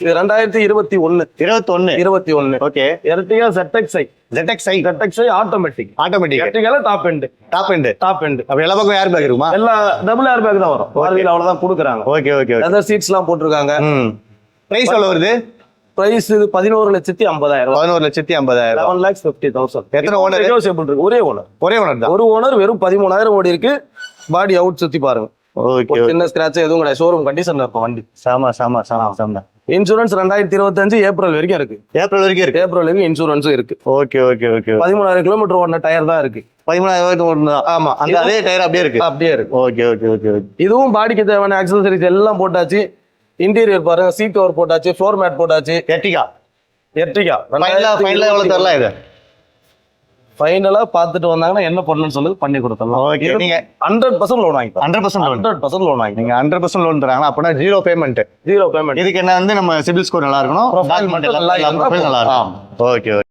இது 2021. 21. Okay. Ertiga ZXi. ZXi automatic. எர்டிகால top end. அப்ப எல்லா பக்கம் ஏர் பேக் இருக்குமா? எல்லா டபுள் ஏர் பேக் தான் வரும். மாருதில அவ்வளவுதான் கொடுக்குறாங்க. ஓகே. லெதர் சீட்ஸ்லாம் போட்டிருக்காங்க. பிரைஸ் எவ்வளவு வருது? பிரைஸ் இது 11,50,000. 11,50,000. 11,50,000. எத்தனை ஓனர்? நெகோஷியபிள் இருக்கு. ஒரே ஓனர் தான். ஒரு ஓனர் வெறும் 13,000 ஓடி இருக்கு. பாடி அவுட் சுத்தி பாருங்க. ஓகே. சின்ன ஸ்கிராட்ச் எதுவும் கிடையாது. ஷோரூம் கண்டிஷன்ல இருக்கும் வண்டி. சாமா. இன்சூரன்ஸ் 2025 ஏப்ரல் வரைக்கும் இருக்கு. ஏப்ரல் வரைக்கும் இன்சூரன்ஸும் இருக்கு. ஓகே. 13,000 கிலோமீட்டர் ஓடின டயர் தான் இருக்கு. 13,000 ஓடுனா? ஆமா. அந்த அதே டயர் அப்படியே இருக்கு. ஓகே. இதுவும் பாடிக்கு தேவையான ஆக்சசரிஸ் எல்லாம் போட்டாச்சு. இன்டீரியர் பாருங்க, சீட் கவர் போட்டாச்சு, ஃப்ளோர் மேட் போட்டாச்சு. எர்டிகா ஃபைனலா எவ்வளவு தரலாம் இது? ஃபைனலா பாத்துட்டு வந்தாங்கன்னா என்ன பண்ணணும்னு சொல்லி பண்ணி கொடுத்துடலாம். ஓகே. நீங்க 100% லோன் வாங்கிக்கலாம். 100% லோன் வாங்கி. நீங்க 100% லோன் தராங்க அப்படின்னா ஜீரோ பேமெண்ட். பேமெண்ட். இதுக்கு என்ன வந்து நம்ம சிபில் ஸ்கோர் நல்லா இருக்கணும். ப்ரொஃபைல் மட்டும் நல்லா நல்லா இருக்கும். ஓகே.